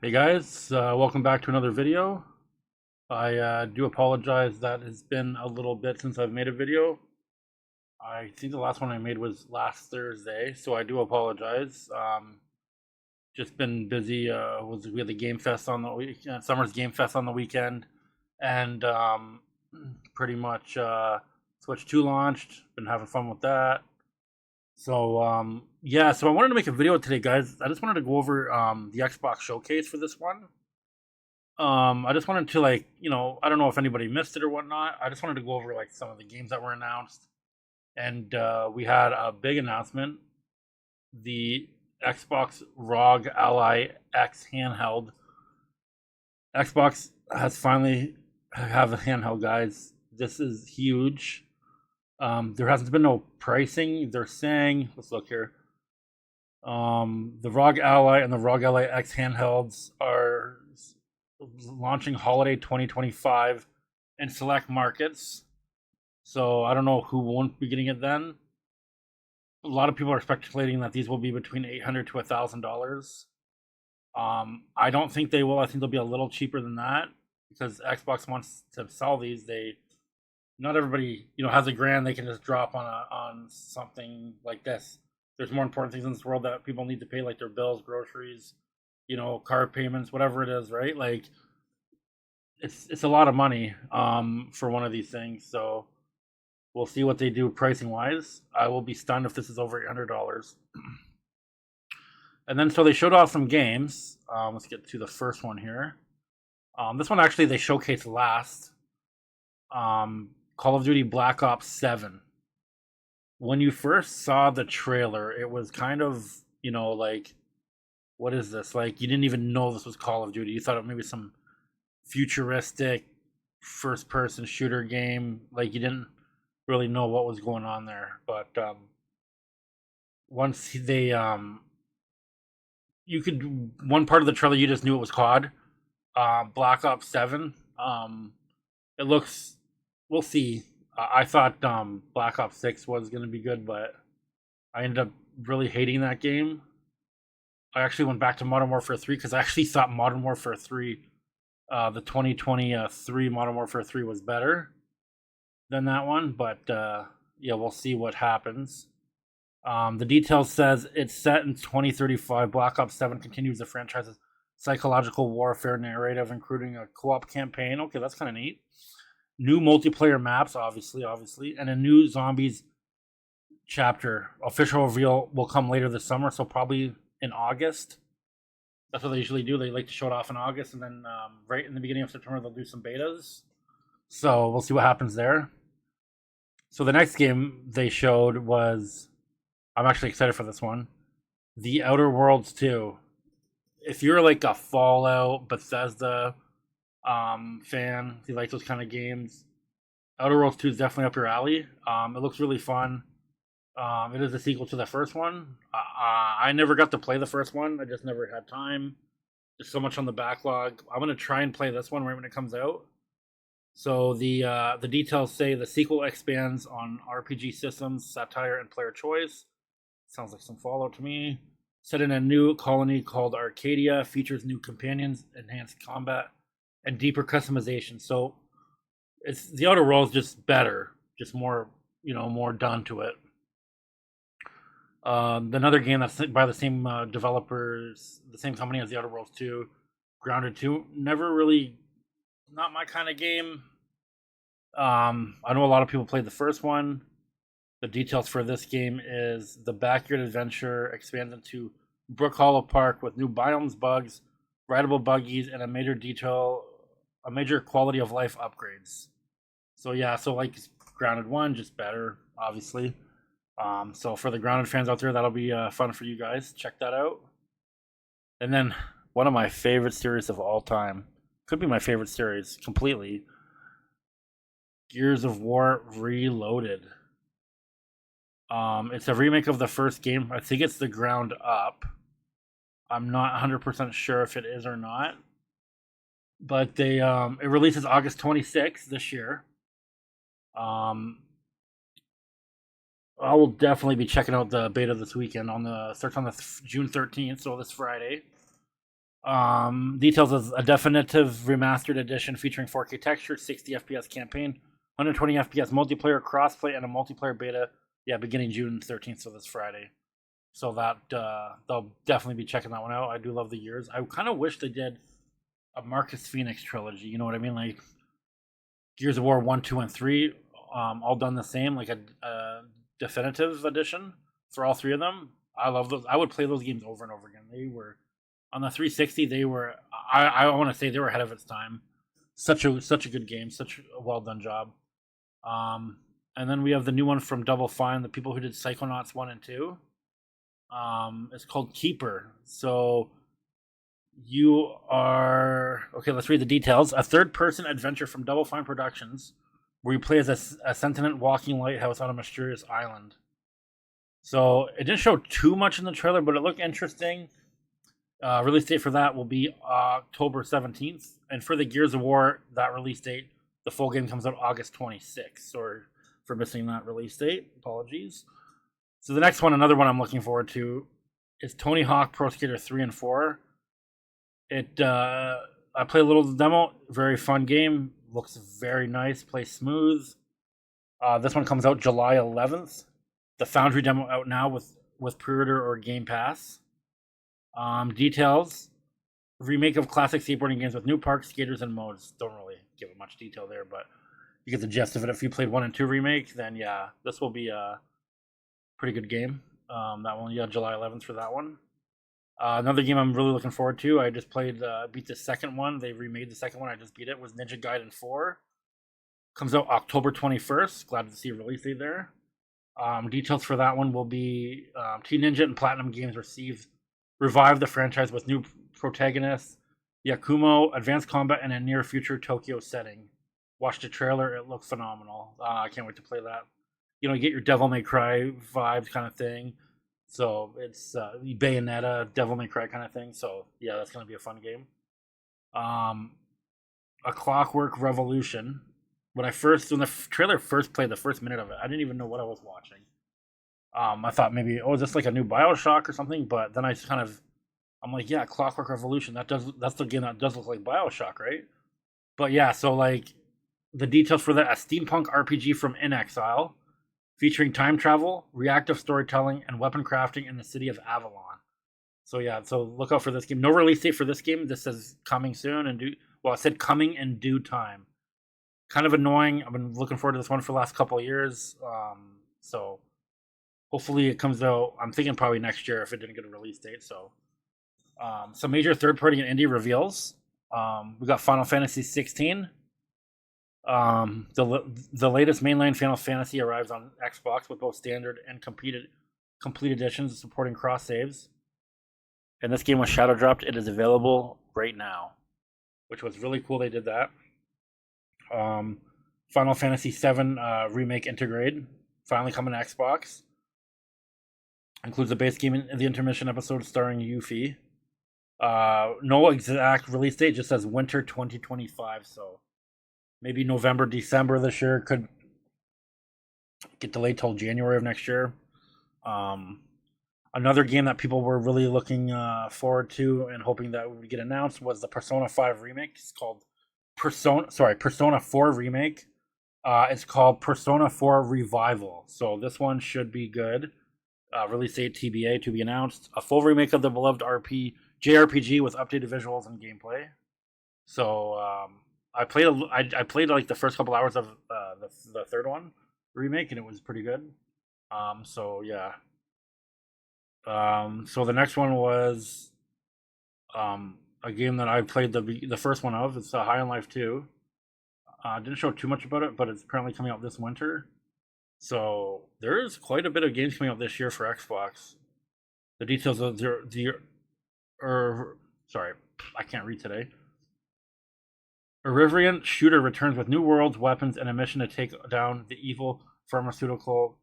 Hey guys, welcome back to another video. I do apologize that it's been a little bit since I've made a video. I think the last one I made was last Thursday, so I do apologize. Just been busy. We had the Game Fest on the week, Summer's Game Fest on the weekend, and pretty much Switch 2 launched. Been having fun with that. So yeah, so I wanted to make a video today, guys. I just wanted to go over the Xbox showcase for this one. I just wanted to I don't know if anybody missed it or whatnot. I just wanted to go over like some of the games that were announced, and we had a big announcement: the Xbox ROG Ally X handheld. Xbox has finally have a handheld, guys. This is huge. There hasn't been no pricing. They're saying, let's look here. The ROG Ally and the ROG Ally X handhelds are launching holiday 2025 in select markets. So I don't know who won't be getting it then. A lot of people are speculating that these will be between $800 to $1,000. I don't think they will. I think they'll be a little cheaper than that because Xbox wants to sell these. Not everybody has a grand they can just drop on something like this. There's more important things in this world that people need to pay, like their bills, groceries, car payments, whatever it is, right? Like it's a lot of money for one of these things. So we'll see what they do pricing wise. I will be stunned if this is over $800. And then so they showed off some games. Let's get to the first one here. This one actually they showcased last. Call of Duty Black Ops 7. When you first saw the trailer, it was kind of, like, what is this? Like, you didn't even know this was Call of Duty. You thought it maybe some futuristic first person shooter game. Like, you didn't really know what was going on there. But once they, one part of the trailer, you just knew it was COD. Black Ops 7. It looks, we'll see. I thought Black Ops 6 was going to be good, but I ended up really hating that game. I actually went back to Modern Warfare 3 because I actually thought Modern Warfare 3, the 2023 Modern Warfare 3 was better than that one. But yeah, we'll see what happens. The details says it's set in 2035. Black Ops 7 continues the franchise's psychological warfare narrative, including a co-op campaign. Okay, that's kind of neat. New multiplayer maps, obviously, and a new zombies chapter. Official reveal will come later this summer, so probably in August. That's what they usually do. They like to show it off in August, and then right in the beginning of September, they'll do some betas. So we'll see what happens there. So the next game they showed was, I'm actually excited for this one, The Outer Worlds 2. If you're like a Fallout, Bethesda fan, if you like those kind of games, Outer Worlds 2 is definitely up your alley. It looks really fun. It is a sequel to the first one. I never got to play the first one. I just never had time. There's so much on the backlog. I'm gonna try and play this one right when it comes out. So the details say the sequel expands on RPG systems, satire, and player choice. Sounds like some Fallout to me. Set in a new colony called Arcadia, features new companions, enhanced combat, and deeper customization. So it's the Outer Worlds, just better, just more, more done to it. Another game that's by the same developers, the same company as the Outer Worlds 2, Grounded 2. Never really, not my kind of game. I know a lot of people played the first one. The details for this game is the backyard adventure expands into Brook Hollow Park with new biomes, bugs, rideable buggies, and a major quality of life upgrades. So yeah, so like Grounded 1, just better, obviously. So for the Grounded fans out there, that'll be fun for you guys. Check that out. And then one of my favorite series of all time, could be my favorite series completely, Gears of War Reloaded. It's a remake of the first game. I think it's the ground up. I'm not 100% sure if it is or not. But it releases August 26th this year. I will definitely be checking out the beta this weekend. Starts on the June 13th, so this Friday. Details is a definitive remastered edition featuring 4K texture, 60 FPS campaign, 120 FPS multiplayer, crossplay, and a multiplayer beta. Yeah, beginning June 13th, so this Friday. So that they'll definitely be checking that one out. I do love the years. I kind of wish they did a Marcus Phoenix trilogy. You know what I mean? Like Gears of War 1, 2, and 3, all done the same, like a definitive edition for all three of them. I love those. I would play those games over and over again. They were on the 360. They were. I want to say they were ahead of its time. Such a good game. Such a well done job. And then we have the new one from Double Fine, the people who did Psychonauts 1 and 2. It's called Keeper. So you are okay. Let's read the details. A third-person adventure from Double Fine Productions, where you play as a sentient walking lighthouse on a mysterious island. So it didn't show too much in the trailer, but it looked interesting. Release date for that will be October 17th, and for the Gears of War, that release date, the full game comes out August 26th. Sorry for missing that release date. Apologies. So the next one, another one I'm looking forward to, is Tony Hawk Pro Skater 3 and 4. I played a little demo. Very fun game. Looks very nice. Plays smooth. This one comes out July 11th. The Foundry demo out now with pre-order or Game Pass. Details: remake of classic skateboarding games with new parks, skaters, and modes. Don't really give it much detail there, but you get the gist of it. If you played 1 and 2 remake, then yeah, this will be a pretty good game. That one, yeah, July 11th for that one. Another game I'm really looking forward to. I just beat the second one. They remade the second one. I just beat it. Was Ninja Gaiden 4. Comes out October 21st. Glad to see a release date there. Details for that one will be Team Ninja and Platinum Games revive the franchise with new protagonists, Yakumo, advanced combat, and a near future Tokyo setting. Watch the trailer. It looks phenomenal. I can't wait to play that. You know, you get your Devil May Cry vibes kind of thing. So it's Bayonetta, Devil May Cry kind of thing. So yeah, that's gonna be a fun game. A Clockwork Revolution. When the trailer first played, the first minute of it, I didn't even know what I was watching. I thought maybe, is this like a new Bioshock or something? But then I'm like, yeah, Clockwork Revolution. That's the game that does look like Bioshock, right? But yeah, so like the details for that: a steampunk RPG from In Exile, featuring time travel, reactive storytelling, and weapon crafting in the city of Avalon. So yeah, so look out for this game. No release date for this game. This says coming soon it said coming in due time. Kind of annoying. I've been looking forward to this one for the last couple of years. So hopefully it comes out. I'm thinking probably next year if it didn't get a release date. So some major third-party and indie reveals. We got Final Fantasy 16. The latest mainline Final Fantasy arrives on Xbox with both standard and complete editions supporting cross saves. And this game was shadow dropped. It is available right now, which was really cool. They did that. Final Fantasy 7 remake Intergrade finally coming to Xbox. Includes the base game in the intermission episode starring Yuffie. No exact release date, just says winter 2025. So maybe November, December this year. Could get delayed till January of next year. Another game that people were really looking forward to and hoping that would get announced was the Persona 5 remake. It's called Persona 4 remake. It's called Persona 4 Revival. So this one should be good. Release date TBA to be announced. A full remake of the beloved JRPG with updated visuals and gameplay. So I played like the first couple hours of the third one remake, and it was pretty good. So yeah. So the next one was a game that I played the first one of. It's High on Life 2. Didn't show too much about it, but it's apparently coming out this winter. So there's quite a bit of games coming out this year for Xbox. The details of I can't read today. Riverient Shooter returns with new worlds, weapons, and a mission to take down the evil pharmaceutical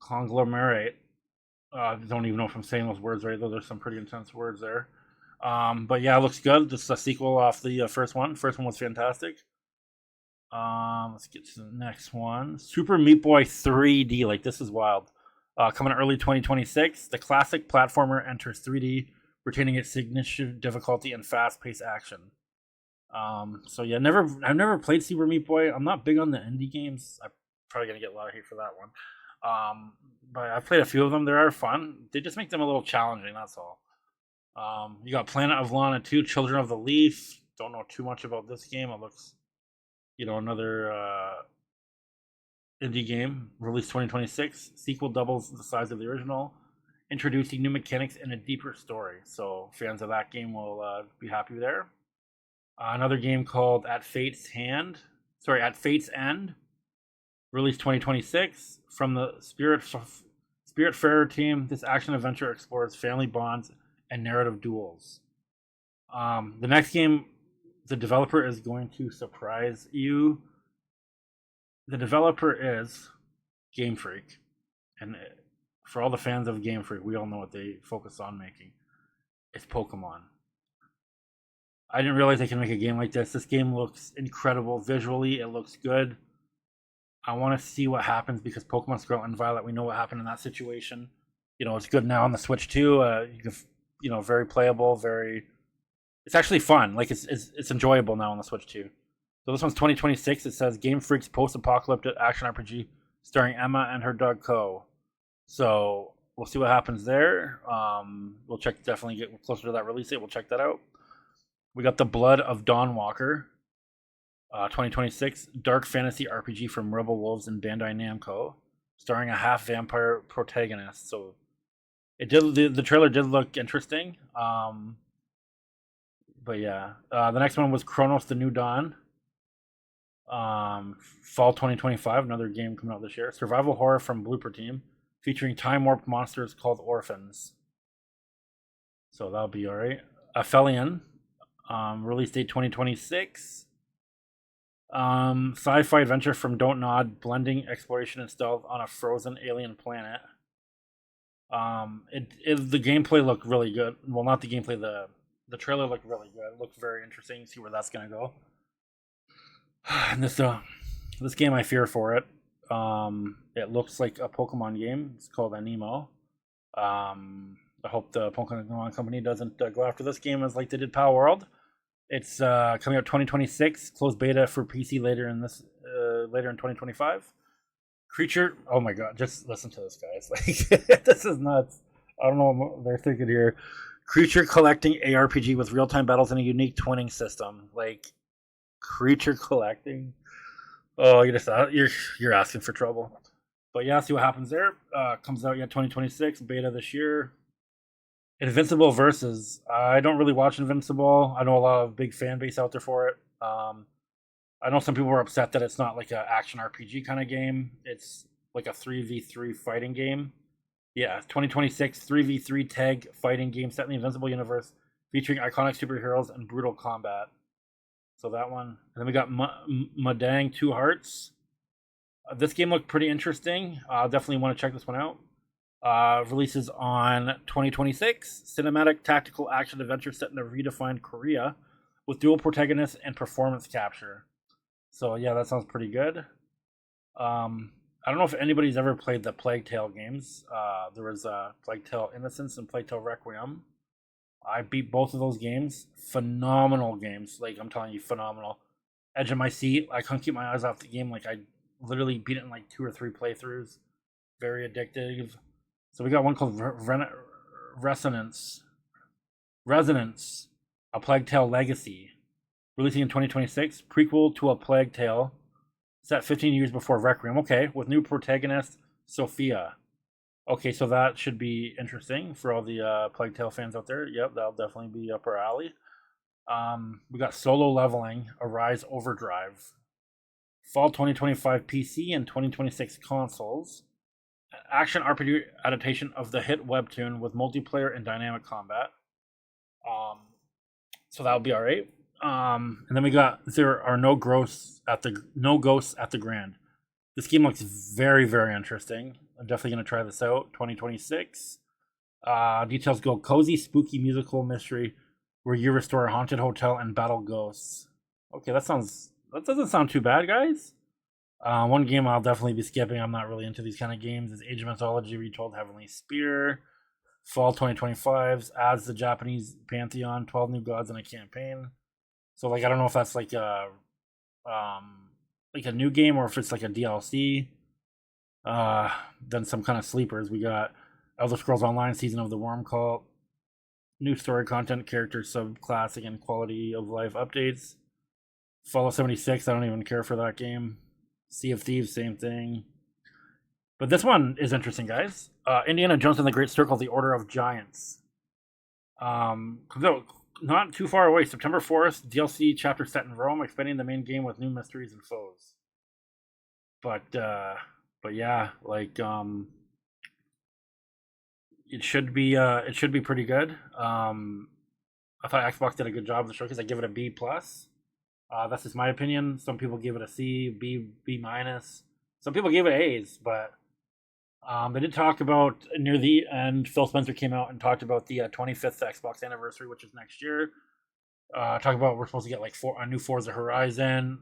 conglomerate. I don't even know if I'm saying those words right, though. There's some pretty intense words there. But yeah, it looks good. This is a sequel off the first one. First one was fantastic. Let's get to the next one. Super Meat Boy 3D. Like, this is wild. Coming early 2026. The classic platformer enters 3D retaining its signature difficulty and fast-paced action. So yeah, I've never played Super Meat Boy. I'm not big on the indie games. I'm probably gonna get a lot of hate for that one. But I've played a few of them. They are fun. They just make them a little challenging. That's all. You got Planet of Lana 2, Children of the Leaf. Don't know too much about this game. It looks, another indie game released 2026. Sequel doubles the size of the original, introducing new mechanics and a deeper story. So fans of that game will be happy there. Another game called At Fate's End, released 2026 from the Spiritfarer team. This action adventure explores family bonds and narrative duels. The next game, the developer is going to surprise you. The developer is Game Freak, and for all the fans of Game Freak, we all know what they focus on making. It's Pokemon. I didn't realize they can make a game like this. This game looks incredible visually. It looks good. I want to see what happens because Pokemon Scarlet and Violet, we know what happened in that situation. It's good now on the Switch too. Very playable, very. It's actually fun. Like it's enjoyable now on the Switch too. So this one's 2026. It says Game Freak's post-apocalyptic action RPG starring Emma and her dog Co. So we'll see what happens there. We'll definitely get closer to that release date. We'll check that out. We got The Blood of Dawnwalker, 2026 dark fantasy RPG from Rebel Wolves and Bandai Namco, starring a half vampire protagonist. So the trailer did look interesting. But yeah, the next one was Chronos: The New Dawn. Fall 2025, another game coming out this year. Survival horror from Blooper Team, featuring time warped monsters called orphans. So that'll be alright. Aphelion, release date 2026. Sci-fi adventure from Don't Nod, blending exploration and stealth on a frozen alien planet. The gameplay looked really good. Well, not the gameplay, the trailer looked really good. It looked very interesting. See where that's gonna go. And this game, I fear for it. It looks like a Pokemon game. It's called Anemo. I hope the Pokemon company doesn't go after this game as like they did Power World. It's coming out 2026. Closed beta for PC later in 2025. Creature. Oh my god! Just listen to this, guys. Like this is nuts. I don't know what they're thinking here. Creature collecting ARPG with real-time battles and a unique twinning system. Like creature collecting. Oh, you're asking for trouble. But yeah, see what happens there. Comes out 2026, beta this year. Invincible Versus. I don't really watch Invincible. I know a lot of big fan base out there for it. I know some people were upset that it's not like an action RPG kind of game. It's like a 3v3 fighting game. Yeah, 2026 3v3 tag fighting game set in the Invincible universe, featuring iconic superheroes and brutal combat. So that one. And then we got Madang Two Hearts. This game looked pretty interesting. Definitely want to check this one out. Releases on 2026. Cinematic tactical action adventure set in a redefined Korea with dual protagonists and performance capture. So yeah, that sounds pretty good. I don't know if anybody's ever played the Plague Tale games. There was Plague Tale Innocence and Plague Tale Requiem. I beat both of those games. Phenomenal games. Like, I'm telling you, phenomenal. Edge of my seat. I couldn't keep my eyes off the game. Like, I literally beat it in like 2 or 3 playthroughs. Very addictive. So we got one called Resonance. A Plague Tale Legacy. Releasing in 2026. Prequel to A Plague Tale. Set 15 years before Requiem. Okay, with new protagonist, Sophia. Okay, so that should be interesting for all the Plague Tale fans out there. Yep, that'll definitely be up our alley. We got Solo Leveling, Arise Overdrive. Fall 2025 PC and 2026 consoles. Action RPG adaptation of the hit webtoon with multiplayer and dynamic combat. So that'll be alright. And then we got There Are No Ghosts at the Grand. This game looks very, very interesting. I'm definitely going to try this out. 2026. Details go cozy, spooky musical mystery where you restore a haunted hotel and battle ghosts. Okay, that doesn't sound too bad, guys. One game I'll definitely be skipping. I'm not really into these kind of games. Is Age of Mythology Retold Heavenly Spear. Fall 2025 adds the Japanese pantheon, 12 new gods in a campaign. So like I don't know if that's like a new game or if it's like a DLC. Then some kind of sleepers. We got Elder Scrolls Online Season of the Worm Cult, new story content, character subclassing, and quality of life updates. Fallout 76, I don't even care for that game. Sea of Thieves, same thing. But this one is interesting, guys. Indiana Jones and the Great Circle, The Order of Giants. Comes out not too far away, September 4th, DLC chapter set in Rome, expanding the main game with new mysteries and foes. But yeah, like it should be pretty good. I thought Xbox did a good job of the showcase. I give it a B plus. That's just my opinion. Some people give it a C, B minus. Some people gave it A's, but they did talk about near the end. Phil Spencer came out and talked about the 25th Xbox anniversary, which is next year. Talk about we're supposed to get like a new Forza Horizon,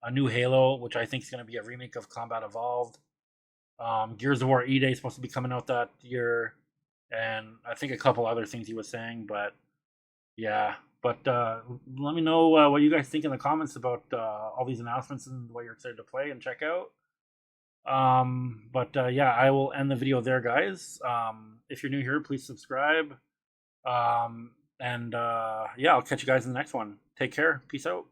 a new Halo, which I think is going to be a remake of Combat Evolved. Gears of War E-Day is supposed to be coming out that year, and I think a couple other things he was saying. But yeah, but let me know what you guys think in the comments about all these announcements and what you're excited to play and check out. But yeah, I will end the video there, guys. If you're new here, please subscribe. And yeah, I'll catch you guys in the next one. Take care. Peace out.